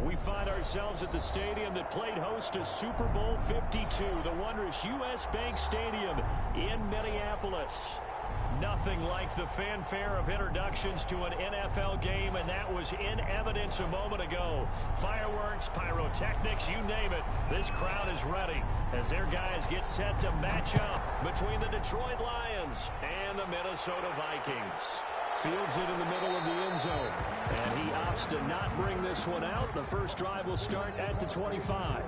We find ourselves at the stadium that played host to Super Bowl 52, the wondrous U.S. Bank Stadium in Minneapolis. Nothing like the fanfare of introductions to an NFL game, and that was in evidence a moment ago. Fireworks, pyrotechnics, you name it. This crowd is ready as their guys get set to match up between the Detroit Lions and the Minnesota Vikings. Fields it in the middle of the end zone, and he opts to not bring this one out. The first drive will start at the 25.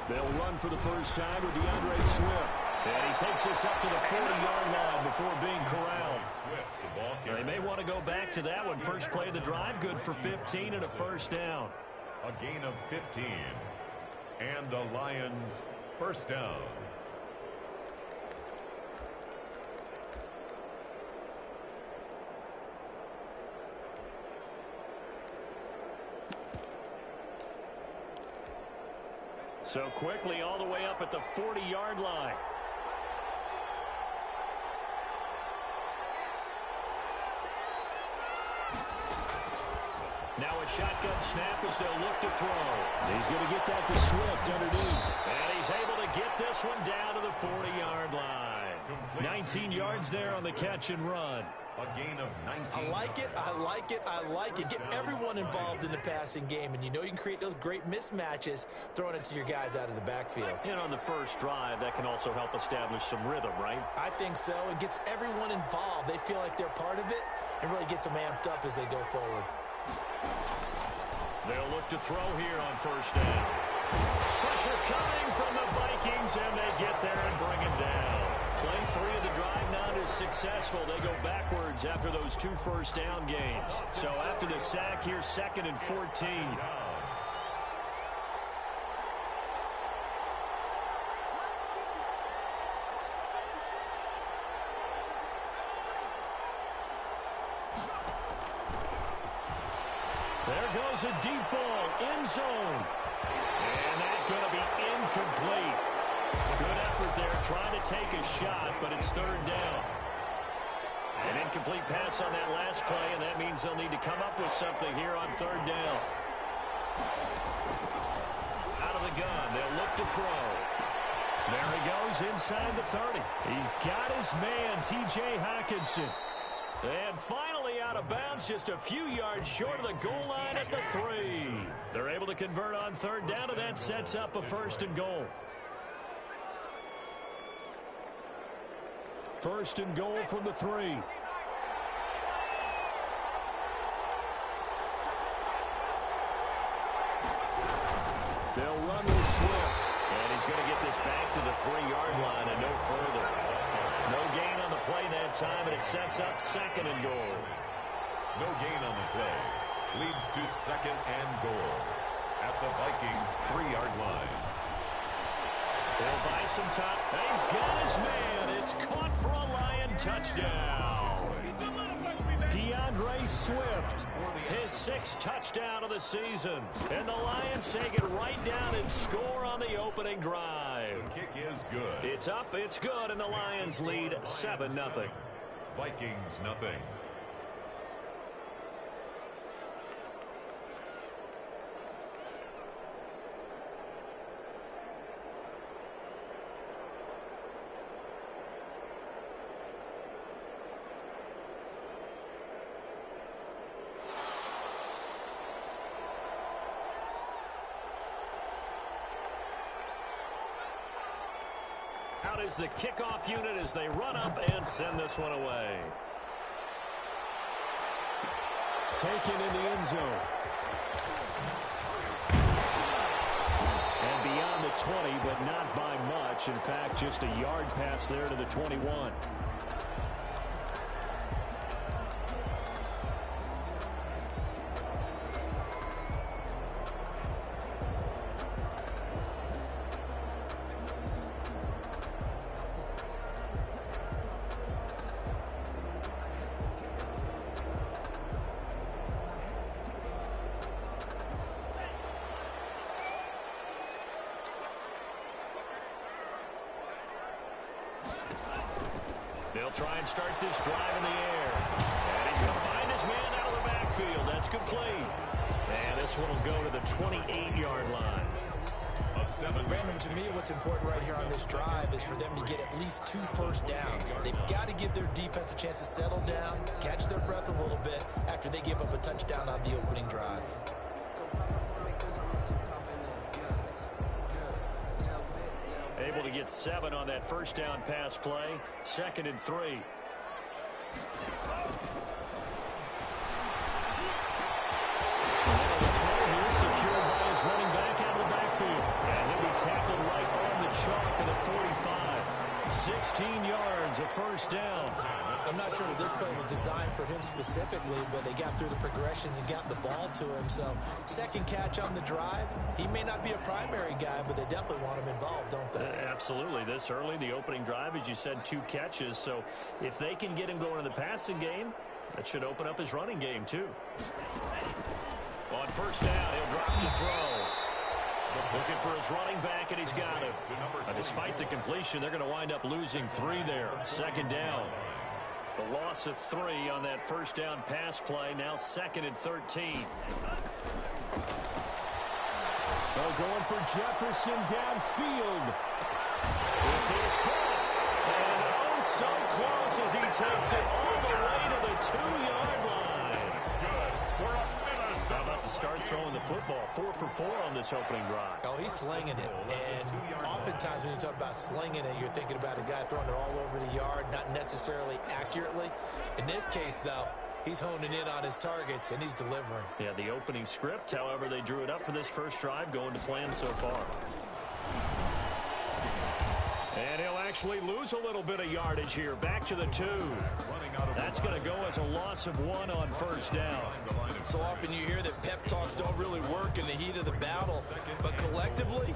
They'll run for the first time with Swift. And he takes us up to the 40-yard line before being corralled. They may want to go back to that one. First play of the drive, good for 15 and a first down. A gain of 15. And the Lions first down. So quickly all the way up at the 40-yard line. Now a shotgun snap as they'll look to throw. He's going to get that to Swift underneath. And he's able to get this one down to the 40-yard line. 19 yards there on the catch and run. A gain of 19. I like it, I like it, I like it. Get everyone involved in the passing game, and you know you can create those great mismatches throwing it to your guys out of the backfield. And on the first drive, that can also help establish some rhythm, right? I think so. It gets everyone involved. They feel like they're part of it and really gets them amped up as they go forward. They'll look to throw here on first down. Pressure coming from the Vikings, and they get there and bring him down. Play 3 of the drive not as successful. They go backwards after those 2 first down gains. So after the sack, here's 2nd and 14. There goes a deep ball, end zone. And that's going to be incomplete. Good effort there, trying to take a shot, but it's 3rd down. An incomplete pass on that last play, and that means they'll need to come up with something here on 3rd down. Out of the gun, they'll look to throw. There he goes inside the 30. He's got his man, T.J. Hockenson. And finally out of bounds, just a few yards short of the goal line at the 3. They're able to convert on 3rd down, and that sets up a 1st and goal. 1st and goal from the 3. They'll run with Swift. And he's going to get this back to the 3-yard line and no further. No gain on the play that time, and it sets up 2nd and goal. No gain on the play. Leads to 2nd and goal. At the Vikings 3-yard line. They'll buy some time. He's got his man. It's caught for a Lion touchdown. Swift, his 6th touchdown of the season. And the Lions take it right down and score on the opening drive. The kick is good. It's up, it's good, and the Lions lead 7-0. Vikings nothing. Out is the kickoff unit as they run up and send this one away. Taken in the end zone. And beyond the 20, but not by much. In fact, just a yard pass there to the 21. They'll try and start this drive in the air. And he's going to find his man out of the backfield. That's complete. And this one will go to the 28-yard line. Brandon, to me, what's important right here on this drive is for them to get at least 2 first downs. They've got to give their defense a chance to settle down, catch their breath a little bit after they give up a touchdown on the opening drive. Able to get 7 on that first down pass play. 2nd and 3. The throw here secured by his running back out of the backfield. And he'll be tackled right on the chalk at the 45. 16 yards, a first down. I'm not sure that this play was designed for him specifically, but they got through the progressions and got the ball to him. So, second catch on the drive. He may not be a primary guy, but they definitely want him involved, don't they? Absolutely. This early, the opening drive, as you said, 2 catches. So, if they can get him going in the passing game, that should open up his running game, too. On first down, he'll drop to throw. Looking for his running back, and he's got him. Despite the completion, they're going to wind up losing 3 there. 2nd down. The loss of 3 on that first down pass play. Now 2nd and 13. They're going for Jefferson downfield. This is caught. And oh, so close as he takes it all the way to the 2-yard line. How about the start throwing the football? 4 for 4 on this opening drive. Oh, he's slinging it. And oftentimes when you talk about slinging it, you're thinking about a guy throwing it all over the yard, not necessarily accurately. In this case, though, he's honing in on his targets, and he's delivering. Yeah, the opening script, however, they drew it up for this first drive, going to plan so far. And he'll actually lose a little bit of yardage here. Back to the 2. That's going to go as a loss of 1 on first down. So often you hear that pep talks don't really work in the heat of the battle. But collectively,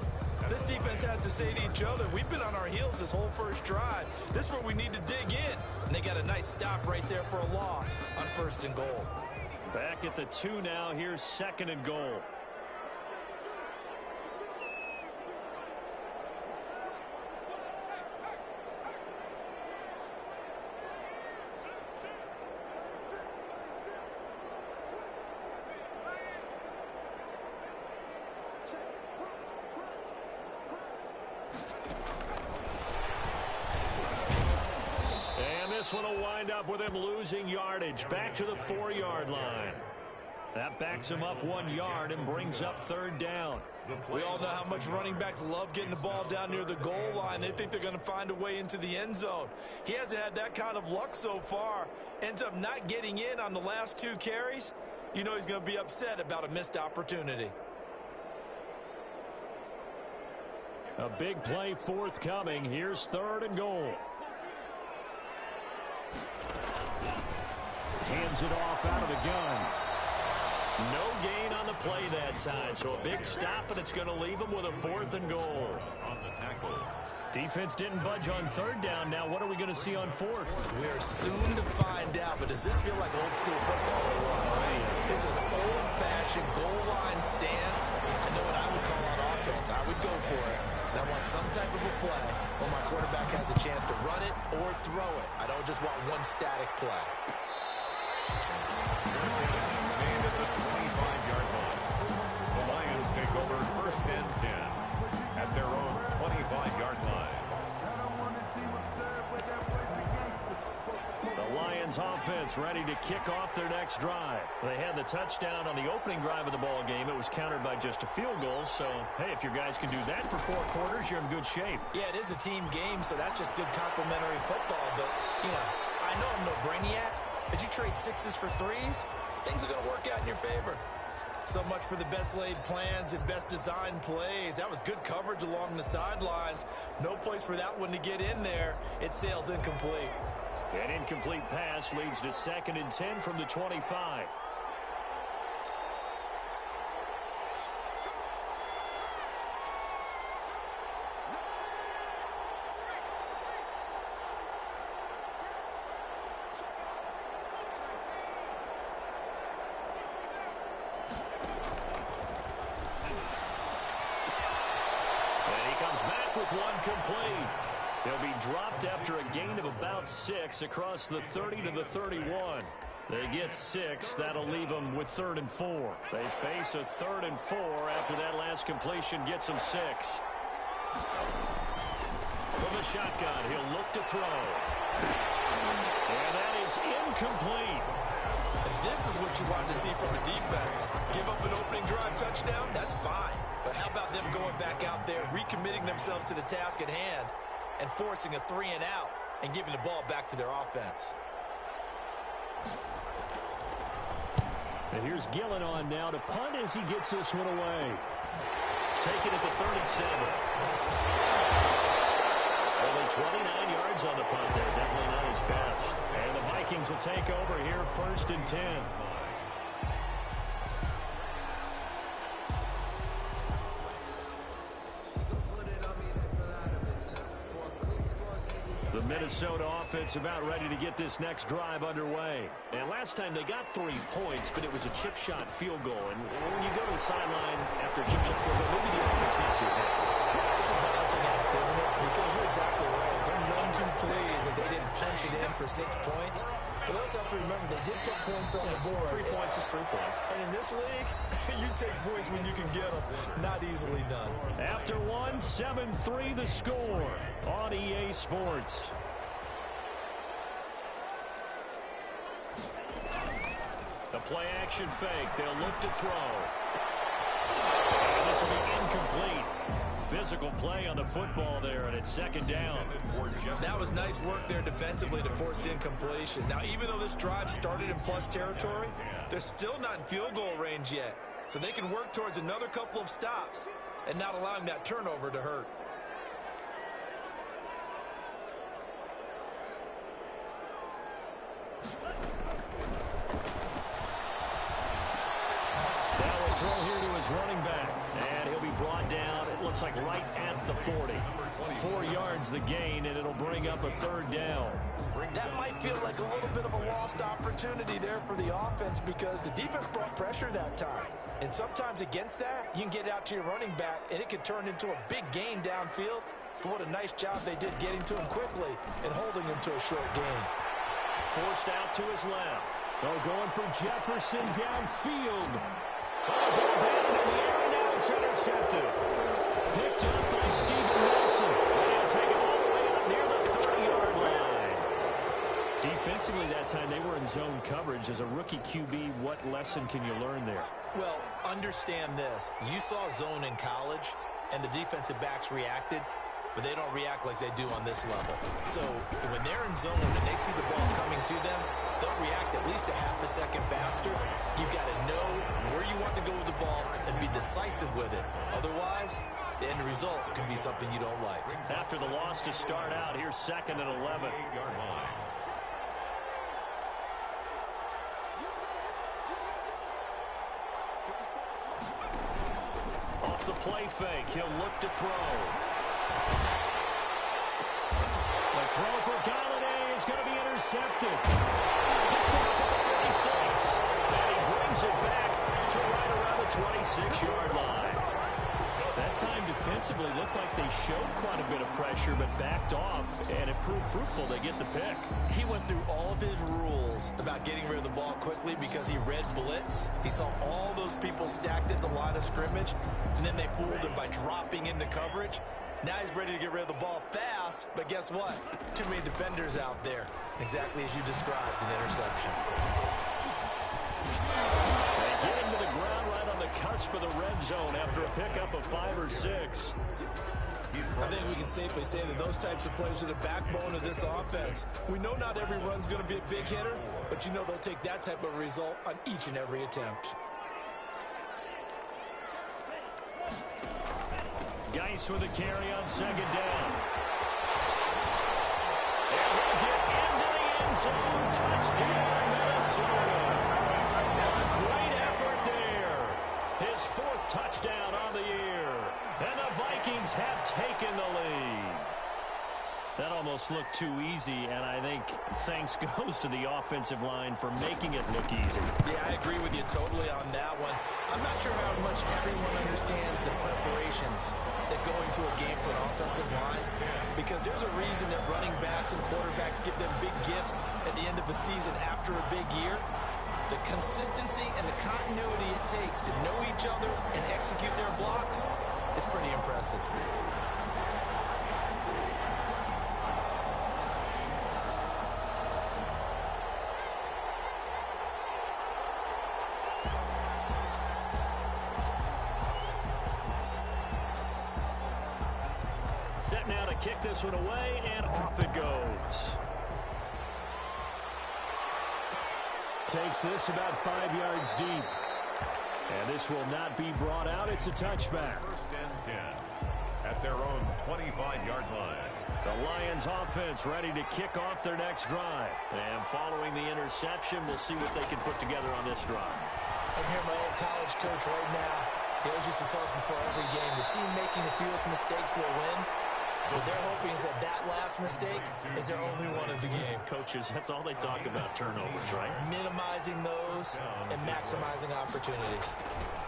this defense has to say to each other, we've been on our heels this whole first drive. This is where we need to dig in. And they got a nice stop right there for a loss on 1st and goal. Back at the 2 now. Here's 2nd and goal. This one will wind up with him losing yardage. Back to the 4-yard line. That backs him up 1 yard and brings up 3rd down. We all know how much running backs love getting the ball down near the goal line. They think they're going to find a way into the end zone. He hasn't had that kind of luck so far. Ends up not getting in on the last 2 carries. You know he's going to be upset about a missed opportunity. A big play forthcoming. Here's 3rd and goal. Hands it off out of the gun. No gain on the play that time, so a big stop, and it's going to leave him with a 4th and goal. On the tackle. Defense didn't budge on 3rd down. Now what are we going to see on 4th? We're soon to find out, but does this feel like old school football or what? This is an old-fashioned goal line stand. I know what I would call on offense. I would go for it. And I want some type of a play where my quarterback has a chance to run it or throw it. I don't just want one static play. Made at the 25-yard line. The Lions take over 1st and 10 at their own 25-yard line. The Lions offense ready to kick off their next drive. They had the touchdown on the opening drive of the ball game. It was countered by just a field goal. So, hey, if your guys can do that for 4 quarters, you're in good shape. Yeah, it is a team game, so that's just good complementary football. But, you know, I know I'm no brainiac. But you trade 6s for 3s, things are going to work out in your favor. So much for the best laid plans and best designed plays. That was good coverage along the sidelines. No place for that one to get in there. It sails incomplete. An incomplete pass leads to 2nd and 10 from the 25. And he comes back with one complete. He'll be dropped after a gain of about 6 across the 30 to the 31. They get 6. That'll leave them with 3rd and 4. They face a 3rd and 4 after that last completion gets them 6. From the shotgun, he'll look to throw. And that is incomplete. And this is what you wanted to see from a defense. Give up an opening drive touchdown, that's fine. But how about them going back out there, recommitting themselves to the task at hand, and forcing a 3 and out and giving the ball back to their offense. And here's Gillen on now to punt as he gets this one away. Take it at the 37. Only 29 yards on the punt there. Definitely not his best. And the Vikings will take over here 1st and 10. The Minnesota offense about ready to get this next drive underway. And last time they got 3 points, but it was a chip shot field goal. And when you go to the sideline after a chip shot field goal, maybe the offense not too happy. It's a balancing act, isn't it? Because you're exactly right. They're none too pleased that they didn't punch it in for 6 points. But also have to remember they did put points on the board. 3 points is 3 points. And in this league, you take points when you can get them. Not easily done. After 1, 7-3 the score on EA Sports. The play action fake. They'll look to throw. And this will be incomplete. Physical play on the football there, and it's 2nd down. That was nice work there defensively to force the incompletion. Now, even though this drive started in plus territory, they're still not in field goal range yet. So they can work towards another couple of stops and not allowing that turnover to hurt. Now a throw here to his running back. And he'll be brought down, it looks like right at the 40. 4 yards the gain, and it'll bring up a 3rd down. That might feel like a little bit of a lost opportunity there for the offense because the defense brought pressure that time. And sometimes against that, you can get out to your running back, and it can turn into a big gain downfield. But what a nice job they did getting to him quickly and holding him to a short gain. Forced out to his left. Oh, going for Jefferson downfield. Oh, ball down in the air, and now it's intercepted. Picked up by Steven Wilson. And take it all the way up near the 30-yard line. Defensively that time, they were in zone coverage. As a rookie QB, what lesson can you learn there? Well, understand this. You saw zone in college, and the defensive backs reacted, but they don't react like they do on this level. So when they're in zone and they see the ball coming to them, they'll react at least a half a second faster. You've got to know where you want to go with the ball and be decisive with it. Otherwise, the end result can be something you don't like. After the loss to start out, here's 2nd and 11. Off the play fake, he'll look to throw. The throw for Galladay is going to be intercepted. Picked off at the 36. And he brings it back to right around the 26-yard line. That time defensively looked like they showed quite a bit of pressure but backed off, and it proved fruitful. They get the pick. He went through all of his rules about getting rid of the ball quickly because he read blitz. He saw all those people stacked at the line of scrimmage, and then they fooled him by dropping into coverage. Now he's ready to get rid of the ball fast, but guess what? Too many defenders out there. Exactly as you described, an interception. They get him to the ground right on the cusp of the red zone after a pickup of 5 or 6. I think we can safely say that those types of plays are the backbone of this offense. We know not every run's going to be a big hitter, but you know they'll take that type of result on each and every attempt. Geis with a carry on 2nd down. And he'll get into the end zone. Touchdown, Minnesota. Great effort there. His 4th touchdown on the year. And the Vikings have taken the lead. That almost looked too easy, and I think thanks goes to the offensive line for making it look easy. Yeah, I agree with you totally on that one. I'm not sure how much everyone understands the preparations that go into a game for an offensive line, because there's a reason that running backs and quarterbacks give them big gifts at the end of the season after a big year. The consistency and the continuity it takes to know each other and execute their blocks is pretty impressive. Set now to kick this one away, and off it goes. Takes this about 5 yards deep. And this will not be brought out. It's a touchback. First and 10 at their own 25-yard line. The Lions offense ready to kick off their next drive. And following the interception, we'll see what they can put together on this drive. I hear my old college coach right now. He always used to tell us before every game, the team making the fewest mistakes will win. What they're hoping is that that last mistake is their only one of the game. Coaches, that's all they talk about, turnovers, right? Minimizing those and maximizing opportunities.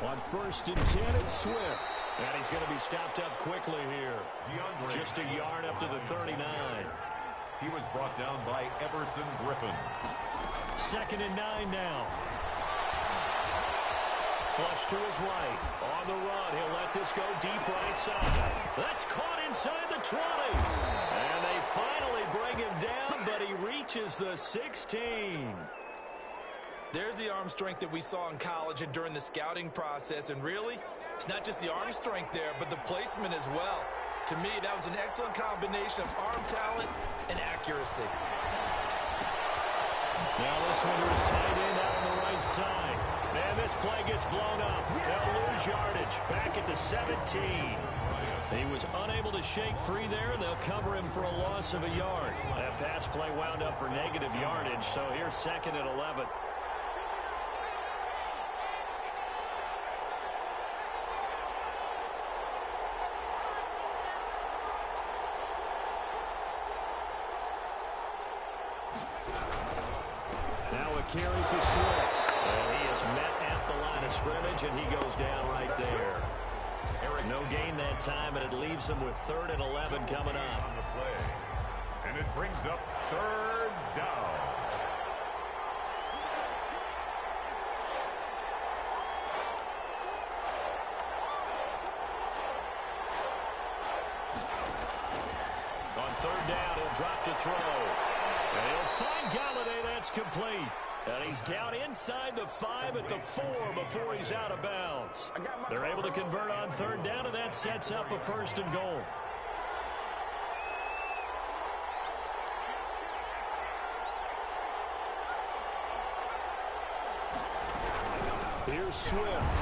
On first and 10, it's Swift. And he's going to be stopped up quickly here. Just a yard up to the 39. He was brought down by Everson Griffin. 2nd and 9 now. Flush to his right. On the run. He'll let this go deep right side. That's caught inside the 20. And they finally bring him down, but he reaches the 16. There's the arm strength that we saw in college and during the scouting process. And really, it's not just the arm strength there, but the placement as well. To me, that was an excellent combination of arm talent and accuracy. Now this one is tight end out on the right side. And this play gets blown up. They'll lose yardage back at the 17. He was unable to shake free there, and they'll cover him for a loss of a yard. That pass play wound up for negative yardage, so here's 2nd and 11. Now a carry for Swift. And he is met at the line of scrimmage, and he goes down right there. No gain that time, and it leaves him with 3rd and 11 coming up. On the play. And it brings up 3rd down. On 3rd down, he'll drop to throw. And he'll find Galladay. That's complete. And he's down inside the 5 at the 4 before he's out of bounds. They're able to convert on 3rd down, and that sets up a 1st and goal. Here's Swift.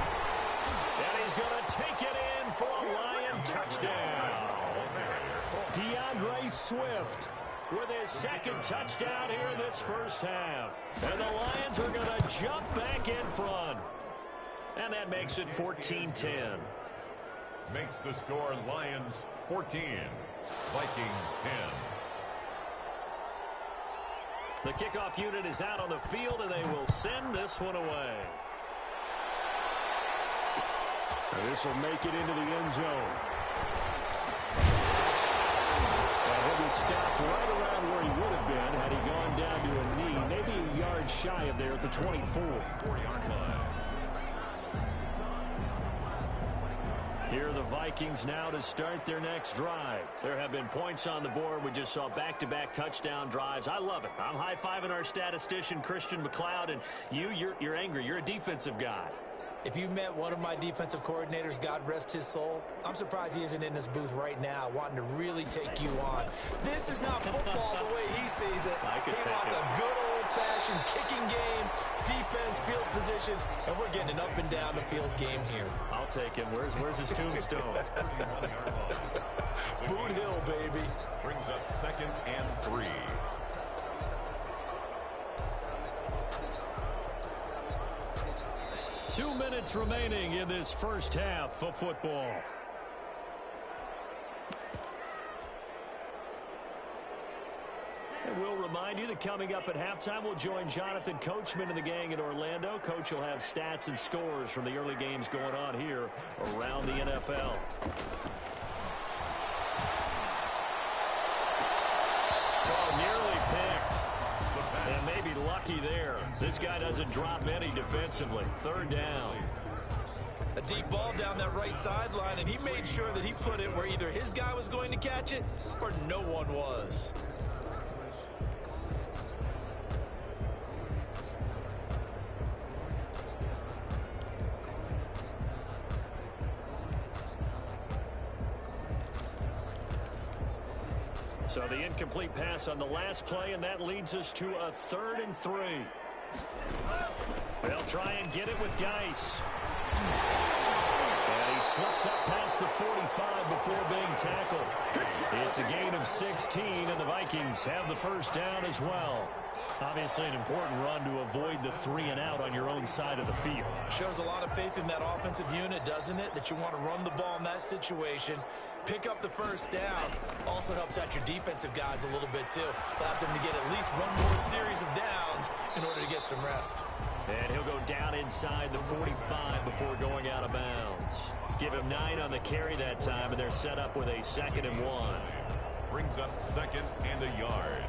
And he's going to take it in for a Lion touchdown. DeAndre Swift with his 2nd touchdown here in this first half. And the Lions are going to jump back in front. And that makes it 14-10. Makes the score Lions 14, Vikings 10. The kickoff unit is out on the field, and they will send this one away. And this will make it into the end zone. He'll be stopped right around where he would have been had he gone down to a knee, maybe a yard shy of there at the 24. 4-yard line. Here are the Vikings now to start their next drive. There have been points on the board. We just saw back-to-back touchdown drives. I love it. I'm high-fiving our statistician, Christian McLeod, and you're angry. You're a defensive guy. If you met one of my defensive coordinators, God rest his soul, I'm surprised he isn't in this booth right now wanting to really take you on. This is not football the way he sees it. He wants a good old-fashioned kicking game, defense, field position, and we're getting an up-and-down-the-field game here. I'll take him. Where's his tombstone? Boot Hill, baby. Brings up 2nd and 3. Two minutes remaining in this first half of football. And we'll remind you that coming up at halftime, we'll join Jonathan Coachman and the gang in Orlando. Coach will have stats and scores from the early games going on here around the NFL. Oh, nearly picked. And maybe lucky there. This guy doesn't drop many defensively. Third down. A deep ball down that right sideline, and he made sure that he put it where either his guy was going to catch it or no one was. So the incomplete pass on the last play, and that leads us to a 3rd and 3. They'll try and get it with Geis. And he slips up past the 45 before being tackled. It's a gain of 16, and the Vikings have the first down as well. Obviously an important run to avoid the 3-and-out on your own side of the field. Shows a lot of faith in that offensive unit, doesn't it? That you want to run the ball in that situation. Pick up the first down. Also helps out your defensive guys a little bit, too. Allows them to get at least one more series of downs in order to get some rest. And he'll go down inside the 45 before going out of bounds. Give him 9 on the carry that time, and they're set up with a 2nd and 1. Brings up 2nd and a yard.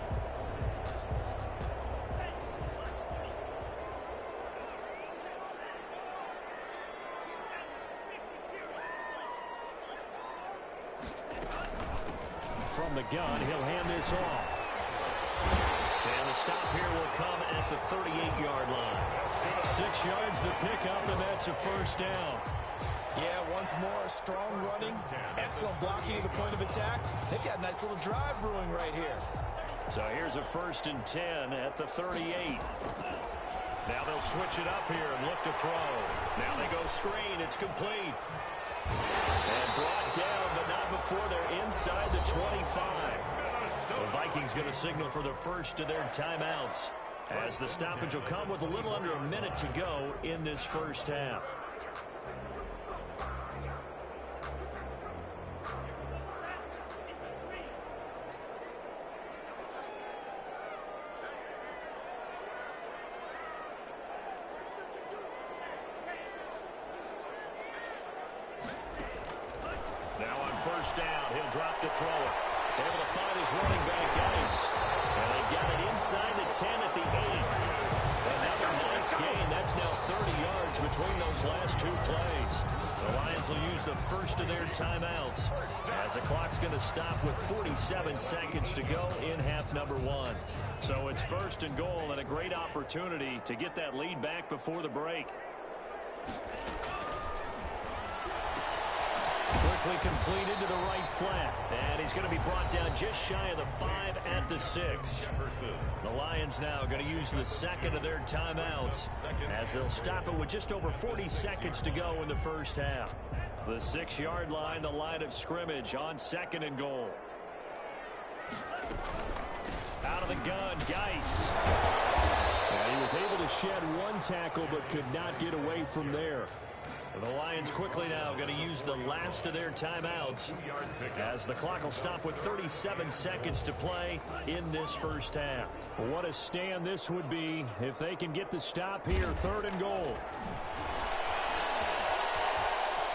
From the gun, he'll hand this off. And the stop here will come at the 38-yard line. 6 yards the pickup, and that's a first down. Yeah, once more, strong running, excellent blocking at the point of attack. They've got a nice little drive brewing right here. So here's a 1st and 10 at the 38. Now they'll switch it up here and look to throw. Now they go screen. It's complete. And brought down, but not before they're inside the 25. The Vikings going to signal for the first of their timeouts, as the stoppage will come with a little under a minute to go in this first half. Now on first down, he'll drop the thrower. Able to find his running back, Geis. And they've got it inside the 10 at the 8. Another nice gain. That's now 30 yards between those last 2 plays. The Lions will use the first of their timeouts, as the clock's going to stop with 47 seconds to go in half number 1. So it's 1st and goal, and a great opportunity to get that lead back before the break. Quickly completed to the right flat. And he's going to be brought down just shy of the 5 at the 6. The Lions now going to use the 2nd of their timeouts, as they'll stop it with just over 40 seconds to go in the first half. The 6-yard line, the line of scrimmage on 2nd and goal. Out of the gun, Geis. And he was able to shed 1 tackle, but could not get away from there. The Lions quickly now going to use the last of their timeouts, as the clock will stop with 37 seconds to play in this first half. What a stand this would be if they can get the stop here. 3rd and goal.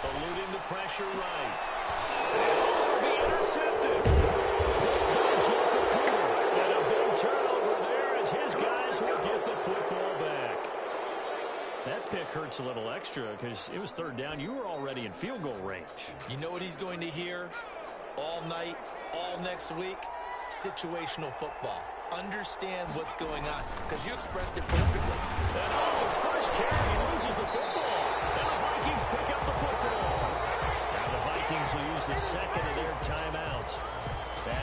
Eluding the pressure right. Oh, be intercepted. And a big turnover there as his guys will get the football back. That pick hurts a little extra because it was 3rd down. You were already in field goal range. You know what he's going to hear all night, all next week? Situational football. Understand what's going on, because you expressed it perfectly. And on his first carry, he loses the football. And the Vikings pick up the football. Now the Vikings will use the 2nd of their timeouts,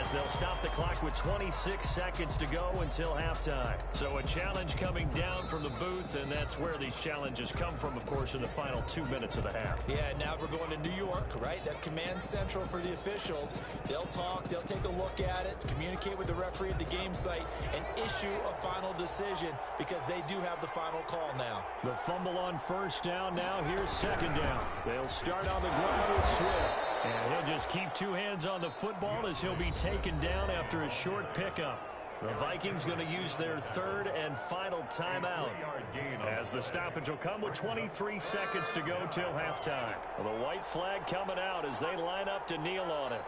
as they'll stop the clock with 26 seconds to go until halftime. So a challenge coming down from the booth, and that's where these challenges come from, of course, in the final 2 minutes of the half. Yeah, now we're going to New York, right? That's command central for the officials. They'll talk, they'll take a look at it, communicate with the referee at the game site, and issue a final decision, because they do have the final call now. The fumble on first down. Now here's 2nd down. They'll start on the ground with Swift. And he'll just keep 2 hands on the football as he'll be taken down after a short pickup. The Vikings going to use their third and final timeout, as the stoppage will come with 23 seconds to go till halftime. Well, the white flag coming out as they line up to kneel on it.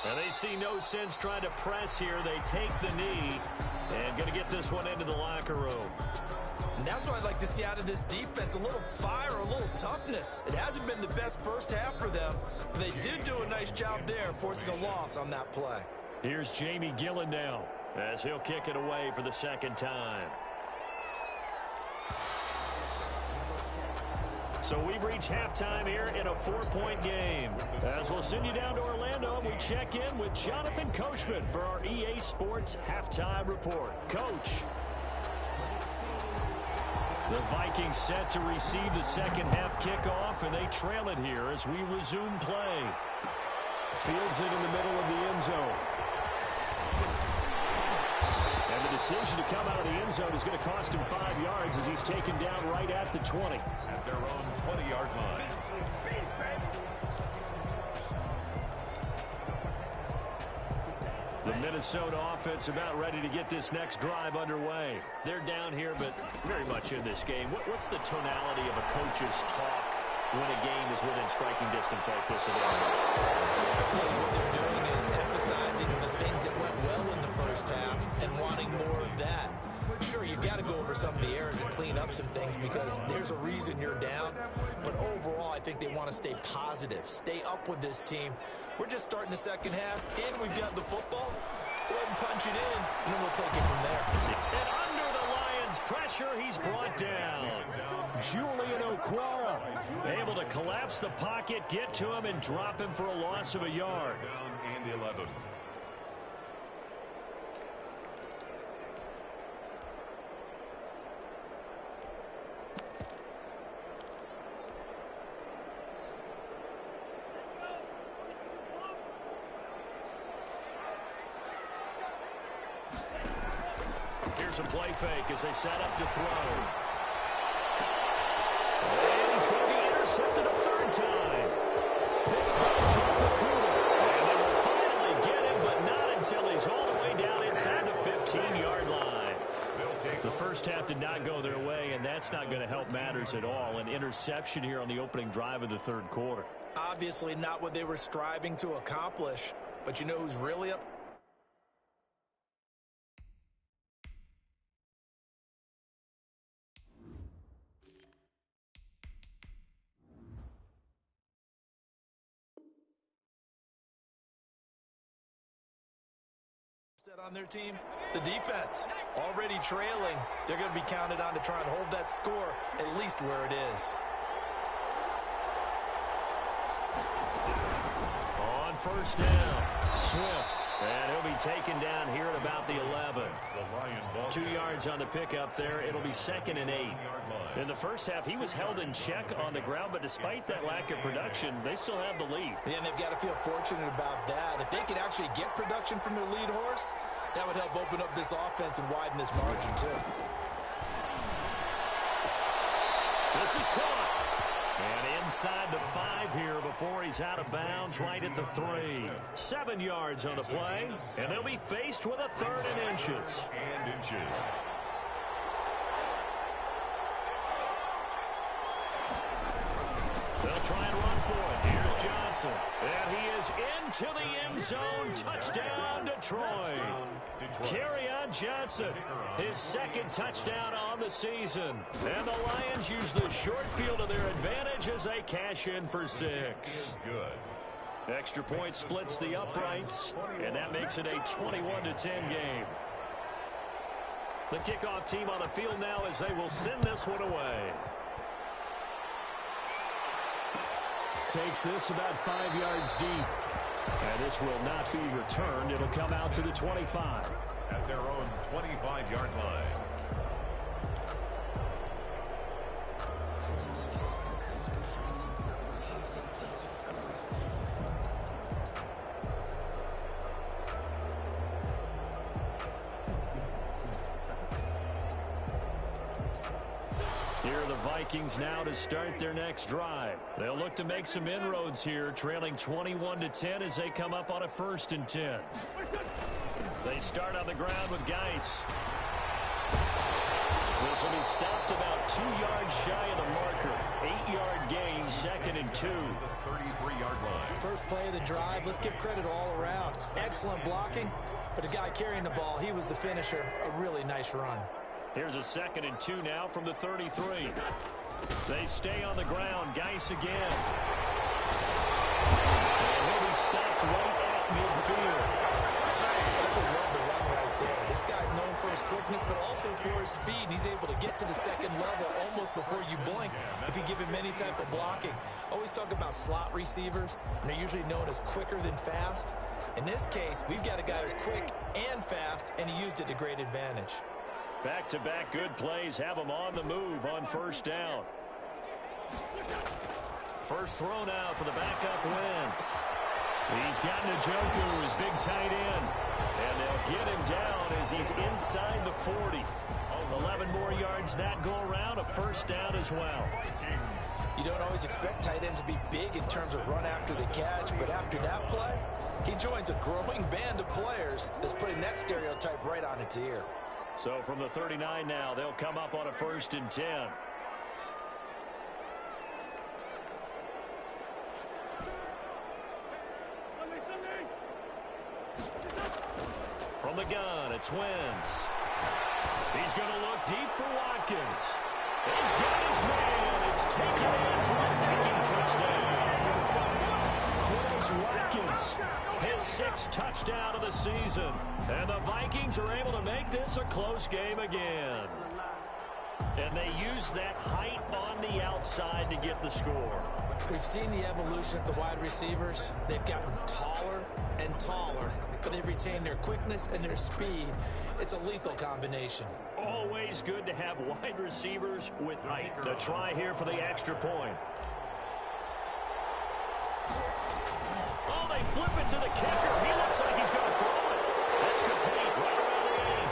And they see no sense trying to press here. They take the knee and going to get this one into the locker room. And that's what I'd like to see out of this defense, a little fire, a little toughness. It hasn't been the best first half for them, but they did do a nice job there, forcing a loss on that play. Here's Jamie Gillen now, as he'll kick it away for the second time. So we've reached halftime here in a 4-point game. As we'll send you down to Orlando, and we check in with Jonathan Coachman for our EA Sports Halftime Report. Coach. The Vikings set to receive the second half kickoff, and they trail it here as we resume play. Fields it in the middle of the end zone. And the decision to come out of the end zone is going to cost him 5 yards as he's taken down right at the 20. At their own 20-yard line. The Minnesota offense about ready to get this next drive underway. They're down here, but very much in this game. What's the tonality of a coach's talk when a game is within striking distance like this? Typically, what they're doing is emphasizing the things that went well in the first half and wanting more of that. Sure, you've got to go over some of the errors and clean up some things because there's a reason you're down. But overall, I think they want to stay positive, stay up with this team. We're just starting the second half, and we've got the football. Let's go ahead and punch it in, and then we'll take it from there. And under the Lions' pressure, he's brought down. Julian Okwara able to collapse the pocket, get to him, and drop him for a loss of a yard. Down and 11. Here's a play fake as they set up to throw. And he's going to be intercepted a third time. Picked by Jeff Okuda. And they will finally get him, but not until he's all the way down inside the 15-yard line. The first half did not go their way, and that's not going to help matters at all. An interception here on the opening drive of the third quarter. Obviously not what they were striving to accomplish, but you know who's really up? On their team, the defense already trailing. They're going to be counted on to try and hold that score at least where it is. On first down, Swift, and he'll be taken down here at about the 11. 2 yards on the pickup there. It'll be 2nd and 8. In the first half, he was held in check on the ground, but despite that lack of production, they still have the lead. Yeah, and they've got to feel fortunate about that. If they could actually get production from their lead horse, that would help open up this offense and widen this margin, too. This is caught. And inside the 5 here before he's out of bounds, right at the 3. 7 yards on the play, and they'll be faced with a 3rd and inches. They'll try and run for it. Here's Johnson. And he is into the end zone. Touchdown, Detroit. Kerryon Johnson, his 2nd touchdown on the season. And the Lions use the short field to their advantage as they cash in for 6. Good. Extra point splits the uprights, and that makes it a 21-10 game. The kickoff team on the field now as they will send this one away. Takes this about 5 yards deep. And this will not be returned. It'll come out to the 25. At their own 25-yard line. Here are the Vikings now to start their next drive. They'll look to make some inroads here, trailing 21-10 as they come up on a 1st and 10. They start on the ground with Geis. This will be stopped about 2 yards shy of the marker. 8-yard gain, 2nd and 2. 33-yard line. First play of the drive, let's give credit all around. Excellent blocking, but the guy carrying the ball, he was the finisher. A really nice run. Here's a 2nd and 2 now from the 33. They stay on the ground. Geis again. And he'll be stopped right at midfield. That's a love the run right there. This guy's known for his quickness, but also for his speed. He's able to get to the second level almost before you blink if you give him any type of blocking. Always talk about slot receivers, and they're usually known as quicker than fast. In this case, we've got a guy who's quick and fast, and he used it to great advantage. Back-to-back good plays have him on the move on first down. First throw now for the backup Wentz. He's got Njoku, his big tight end. And they'll get him down as he's inside the 40. 11 more yards that go around, a first down as well. You don't always expect tight ends to be big in terms of run after the catch, but after that play, he joins a growing band of players that's putting that stereotype right on its ear. So from the 39 now, they'll come up on a 1st and 10. From the gun, it's Wentz. He's going to look deep for Watkins. He's got his man. It's taken in for a Viking touchdown. Quez Watkins, his 6th touchdown of the season. And the Vikings are able to make this a close game again. And they use that height on the outside to get the score. We've seen the evolution of the wide receivers. They've gotten taller and taller, but they've retained their quickness and their speed. It's a lethal combination. Always good to have wide receivers with height. To try here for the extra point. Oh, they flip it to the kicker. He looks like he's going to throw it. That's complete right around the 8.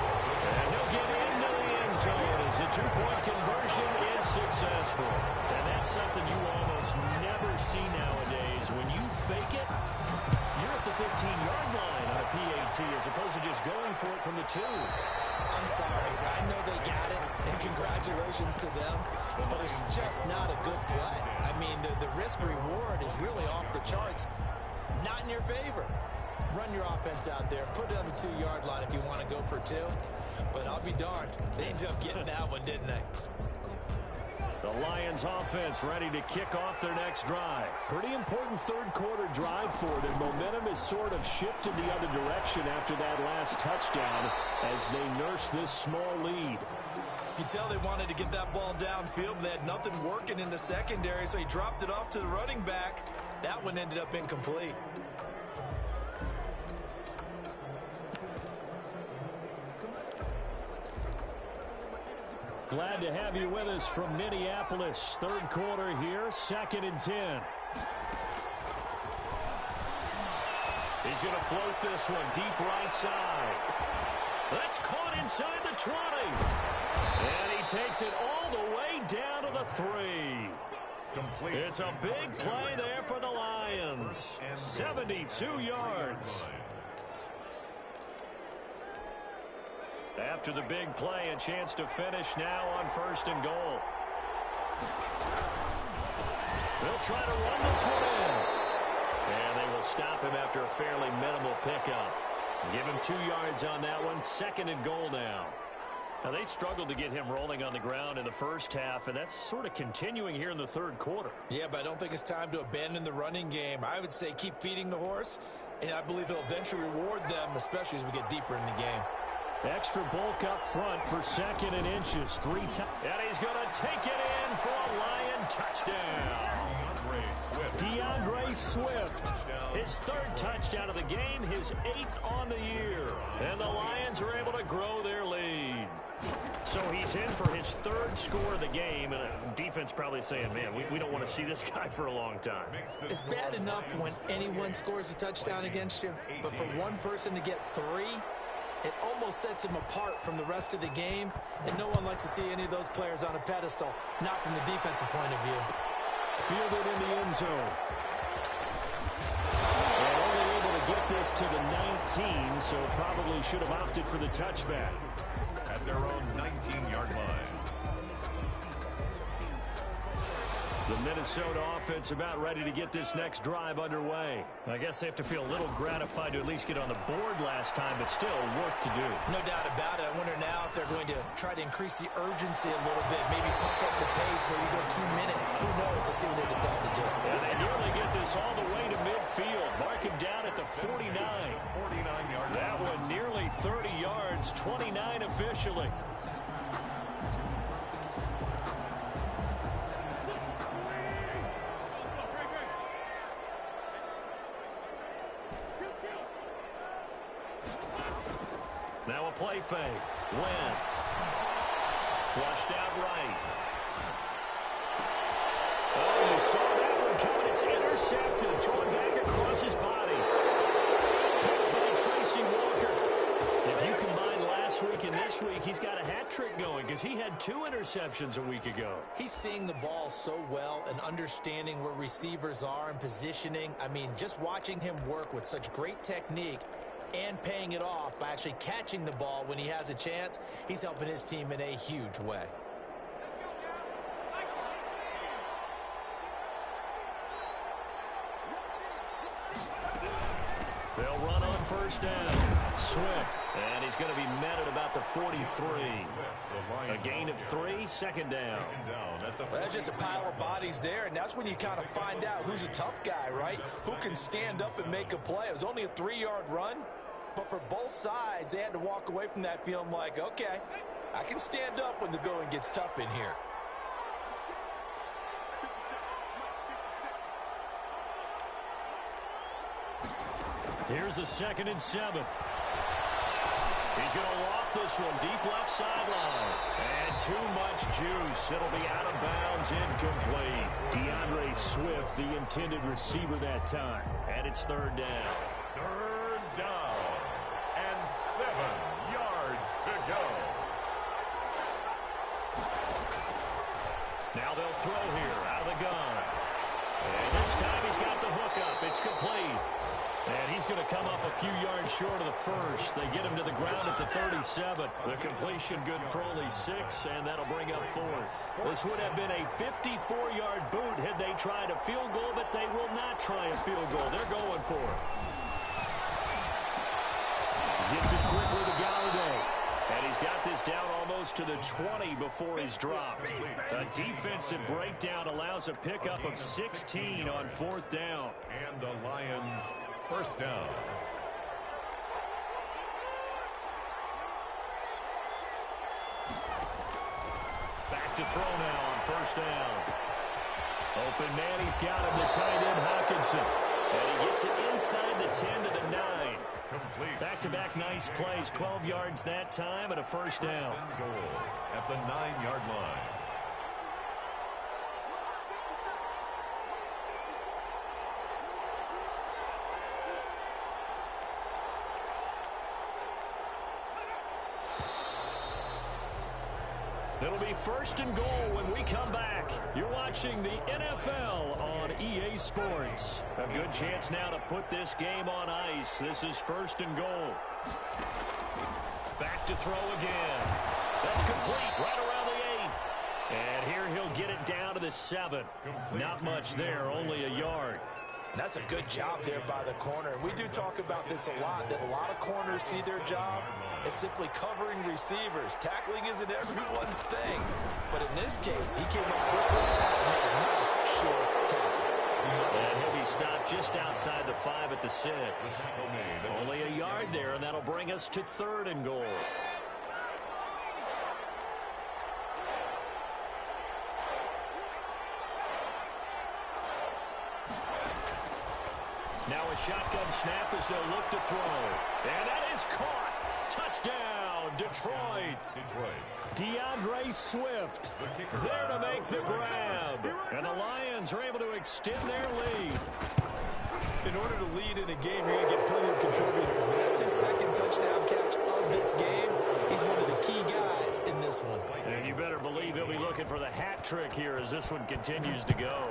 And he'll get into the end zone as the 2-point conversion is successful. And that's something you almost never see nowadays. When you fake it, you're at the 15-yard line on a PAT as opposed to just going for it from the 2. I'm sorry. I know they got it, and congratulations to them, but it's just not a good play. I mean, the risk-reward is really off the charts. Not in your favor. Run your offense out there. Put it on the 2-yard line if you want to go for 2. But I'll be darned. They ended up getting that one, didn't they? The Lions offense ready to kick off their next drive. Pretty important third-quarter drive for them. Momentum has sort of shifted the other direction after that last touchdown as they nurse this small lead. You can tell they wanted to get that ball downfield, but they had nothing working in the secondary, so he dropped it off to the running back. That one ended up incomplete. Glad to have you with us from Minneapolis. Third quarter here, 2nd and 10. He's going to float this one deep right side. That's caught inside the 20. And he takes it all the way down to the 3. Complete. It's a big play there for the Lions. 72 yards. After the big play, a chance to finish now on 1st and goal. They'll try to run this one in. And they will stop him after a fairly minimal pickup. Give him 2 yards on that one. 2nd and goal now. Now, they struggled to get him rolling on the ground in the first half, and that's sort of continuing here in the third quarter. Yeah, but I don't think it's time to abandon the running game. I would say keep feeding the horse, and I believe he'll eventually reward them, especially as we get deeper in the game. Extra bulk up front for 2nd and inches. 3 times. And he's going to take it in for a Lion touchdown. DeAndre Swift. His 3rd touchdown of the game, his 8th on the year. And the Lions are able to grow their lead. So he's in for his 3rd score of the game. And defense probably saying, man, we don't want to see this guy for a long time. It's bad enough when anyone scores a touchdown against you. But for one person to get 3, it almost sets him apart from the rest of the game, and no one likes to see any of those players on a pedestal, not from the defensive point of view. Fielded in the end zone. And only able to get this to the 19, so probably should have opted for the touchback. At their own 19-yard line. The Minnesota offense about ready to get this next drive underway. I guess they have to feel a little gratified to at least get on the board last time, but still work to do. No doubt about it. I wonder now if they're going to try to increase the urgency a little bit, maybe pump up the pace, maybe go 2 minutes. Who knows? Let's see what they decide to do. And they nearly get this all the way to midfield. Mark him down at the 49. 49-yard. That one nearly 30 yards, 29 officially. Now a play fake. Wentz. Flushed out right. Oh, you saw that one coming. It's intercepted. Thrown back across his body. Picked by Tracy Walker. If you combine last week and this week, he's got a hat trick going because he had 2 interceptions a week ago. He's seeing the ball so well and understanding where receivers are and positioning. I mean, just watching him work with such great technique and paying it off by actually catching the ball when he has a chance, he's helping his team in a huge way. They'll run on first down. Swift. And he's going to be met at about the 43. A gain of 3, second down. Well, that's just a pile of bodies there, and that's when you kind of find out who's a tough guy, right? Who can stand up and make a play. It was only a 3-yard run, but for both sides, they had to walk away from that feeling like, okay, I can stand up when the going gets tough in here. Here's a 2nd and 7. He's going to loft this one deep left sideline. And too much juice. It'll be out of bounds, incomplete. DeAndre Swift, the intended receiver that time. And it's 3rd down. 3rd down. And 7 yards to go. Now they'll throw here out of the gun. And this time he's got the hook up. It's complete. And he's going to come up a few yards short of the first. They get him to the ground at the 37. The completion good for only 6, and that'll bring up 4th. This would have been a 54-yard boot had they tried a field goal, but they will not try a field goal. They're going for it. Gets it quickly to Galladay. And he's got this down almost to the 20 before he's dropped. A defensive breakdown allows a pickup of 16 on 4th down. And the Lions first down. Back to throw now on first down. Open man, he's got him, the tight end Hawkinson. And he gets it inside the 10 to the 9. Complete. Back-to-back nice plays, 12 yards that time and a first down. Goal at the 9-yard line. It'll be 1st and goal when we come back. You're watching the NFL on EA Sports. A good chance now to put this game on ice. This is 1st and goal. Back to throw again. That's complete right around the 8. And here he'll get it down to the 7. Not much there, only a yard. That's a good job there by the corner. We do talk about this a lot, that a lot of corners see their job as simply covering receivers. Tackling isn't everyone's thing. But in this case, he came up quickly and made a nice short tackle. And he'll be stopped just outside the 5 at the 6. Only a yard there, and that'll bring us to 3rd and goal. Now a shotgun snap as they'll look to throw. And that is caught. Touchdown, Detroit. DeAndre Swift there to make the grab. And the Lions are able to extend their lead. In order to lead in a game, you're going to get plenty of contributors. But that's his 2nd touchdown catch of this game. He's one of the key guys in this one. And you better believe he'll be looking for the hat trick here as this one continues to go.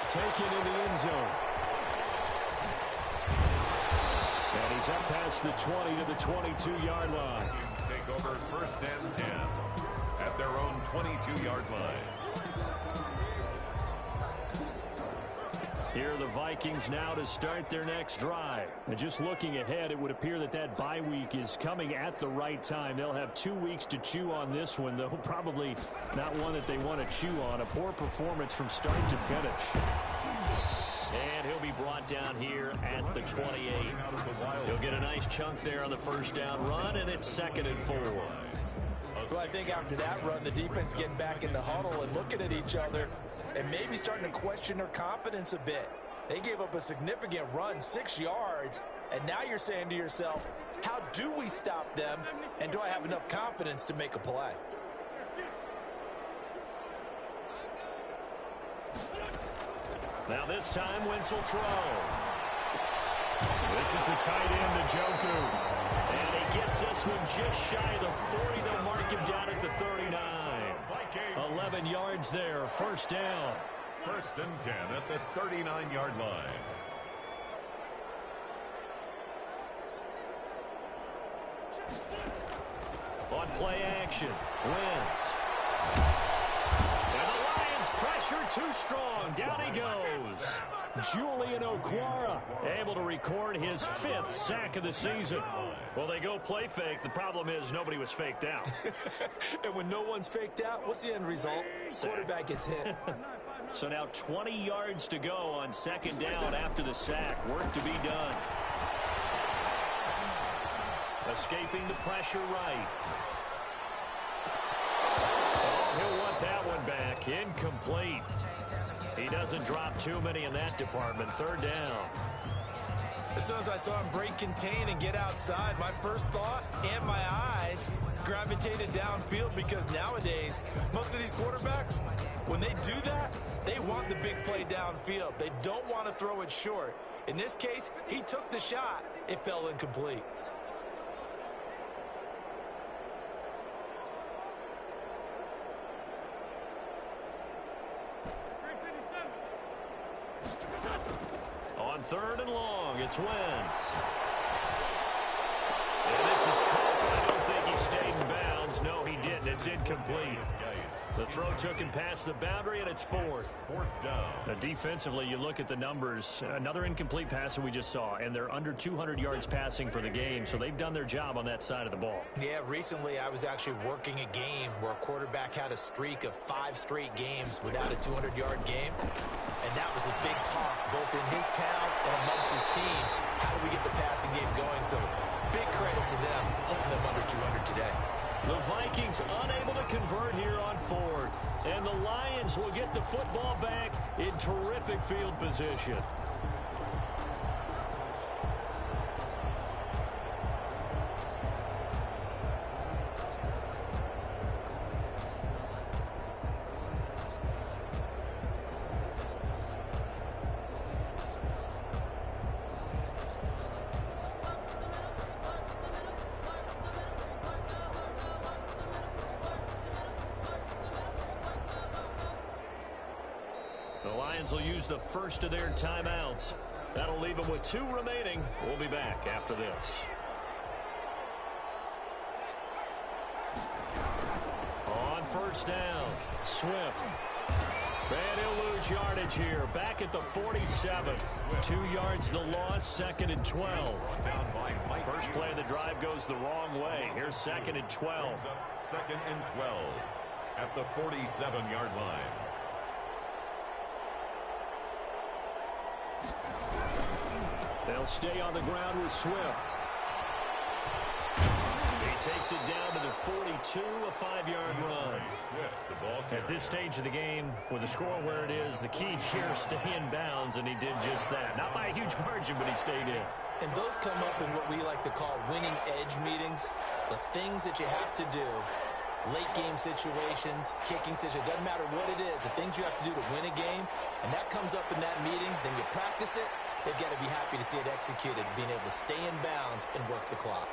taken in the end zone. And he's up past the 20 to the 22-yard line. Take over first and 10 at their own 22-yard line. Here are the Vikings now to start their next drive. And just looking ahead, it would appear that that bye week is coming at the right time. They'll have 2 weeks to chew on this one, though probably not one that they want to chew on. A poor performance from start to finish. And he'll be brought down here at the 28. He'll get a nice chunk there on the first down run, and it's 2nd and 4. Well, I think after that run, the defense getting back in the huddle and looking at each other and maybe starting to question their confidence a bit. They gave up a significant run, 6 yards, and now you're saying to yourself, how do we stop them, and do I have enough confidence to make a play? Now this time, Wentz will throw. This is the tight end, Njoku. And he gets this one just shy of the 40. They'll mark him down at the 39. 11 yards there, first down. First and 10 at the 39-yard line. On play action, Wentz. And the Lions pressure too strong. Down he goes. Julian Okwara able to record his 5th sack of the season. Well, they go play fake. The problem is nobody was faked out. And when no one's faked out, what's the end result? Quarterback gets hit. So now 20 yards to go on 2nd down after the sack. Work to be done. Escaping the pressure right. Oh, he'll want that one back. Incomplete. He doesn't drop too many in that department. 3rd down. As soon as I saw him break contain and get outside, my first thought and my eyes gravitated downfield, because nowadays, most of these quarterbacks, when they do that, they want the big play downfield. They don't want to throw it short. In this case, he took the shot. It fell incomplete. On 3rd and long, it's Wentz. And this is Cook. I don't think he stayed in bounds. No, he didn't. It's incomplete. The throw took him past the boundary, and it's 4th. 4th down. Now, defensively, you look at the numbers. Another incomplete passer we just saw, and they're under 200 yards passing for the game, so they've done their job on that side of the ball. Yeah, recently I was actually working a game where a quarterback had a streak of 5 straight games without a 200-yard game, and that was a big talk both in his town and amongst his team. How do we get the passing game going? So big credit to them, holding them under 200 today. The Vikings unable to convert here on 4th. And the Lions will get the football back in terrific field position. The Lions will use the first of their timeouts. That'll leave them with 2 remaining. We'll be back after this. On 1st down, Swift. And he'll lose yardage here. Back at the 47. 2 yards the loss, 2nd and 12. First play of the drive goes the wrong way. Here's 2nd and 12. 2nd and 12 at the 47-yard line. They'll stay on the ground with Swift. He takes it down to the 42, a 5-yard run. At this stage of the game, with the score where it is, the key here, stay in bounds, and he did just that. Not by a huge margin, but he stayed in. And those come up in what we like to call winning edge meetings. The things that you have to do, late game situations, kicking situations, doesn't matter what it is, the things you have to do to win a game, and that comes up in that meeting, then you practice it. They've got to be happy to see it executed, being able to stay in bounds and work the clock.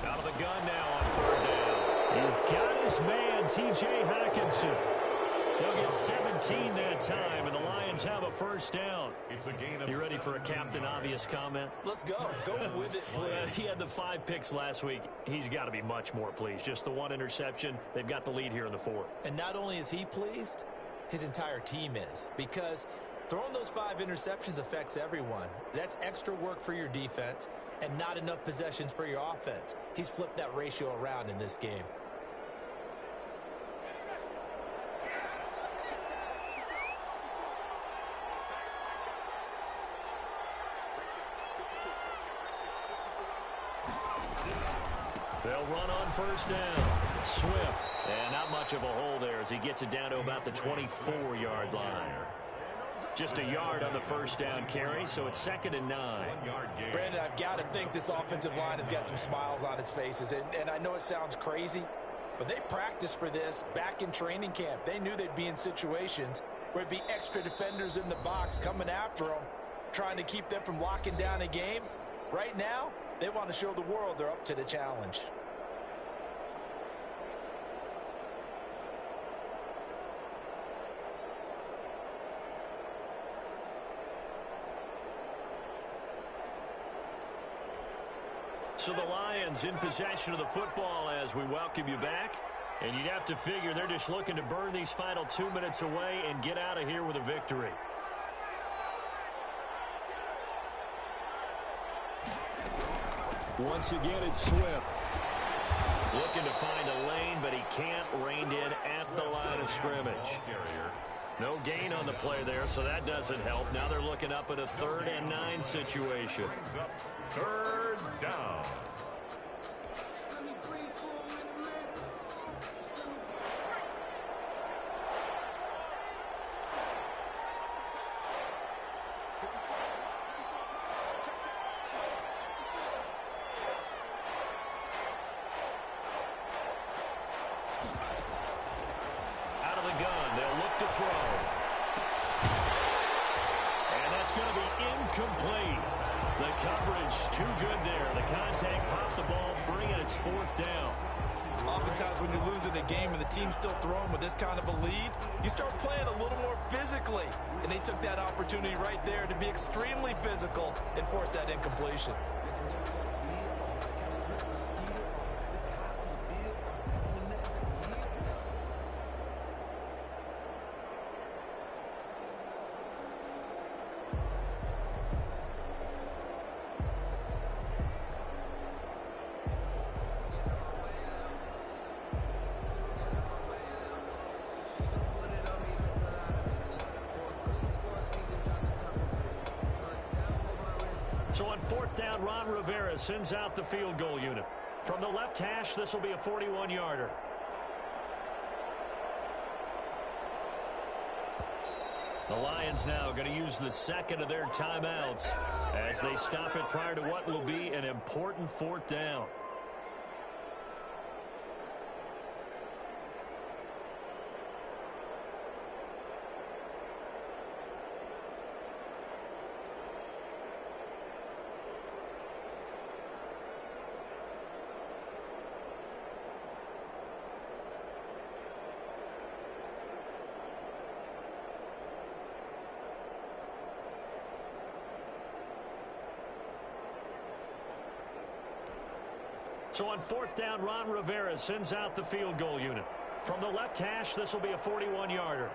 Out of the gun now on 3rd He's got his man, T.J. Hawkinson. They'll get 17 that time, and the Lions have a first down. It's a gain of You ready for a Captain Obvious comment? Let's go. Go with it, please. He had the 5 picks last week. He's got to be much more pleased. Just the 1 interception. They've got the lead here in the 4th. And not only is he pleased, his entire team is. Because throwing those 5 interceptions affects everyone. That's extra work for your defense and not enough possessions for your offense. He's flipped that ratio around in this game. They'll run on first down. Swift. And not much of a hole there as he gets it down to about the 24-yard line. Just a yard on the first down carry, so it's 2nd and 9. Brandon, I've got to think this offensive line has got some smiles on its faces. And I know it sounds crazy, but they practiced for this back in training camp. They knew they'd be in situations where it'd be extra defenders in the box coming after them, trying to keep them from locking down a game. Right now, they want to show the world they're up to the challenge. So the Lions in possession of the football as we welcome you back. And you'd have to figure they're just looking to burn these final 2 minutes away and get out of here with a victory. Once again, it's Swift. Looking to find a lane, but he can't. Reined in at the line of scrimmage. No gain on the play there, so that doesn't help. Now they're looking up at a 3rd and 9 situation. 3rd down. Out of the gun, they'll look to throw. And that's going to be incomplete. The coverage too good there. The contact popped the ball free, and it's 4th down. Oftentimes when you're losing a game and the team's still throwing with this kind of a lead, you start playing a little more physically. And they took that opportunity right there to be extremely physical and force that incompletion. So on 4th down, Ron Rivera sends out the field goal unit. From the left hash, this will be a 41-yarder. The Lions now going to use the 2nd of their timeouts as they stop it prior to what will be an important 4th down. So on 4th down, Ron Rivera sends out the field goal unit. From the left hash, this will be a 41-yarder.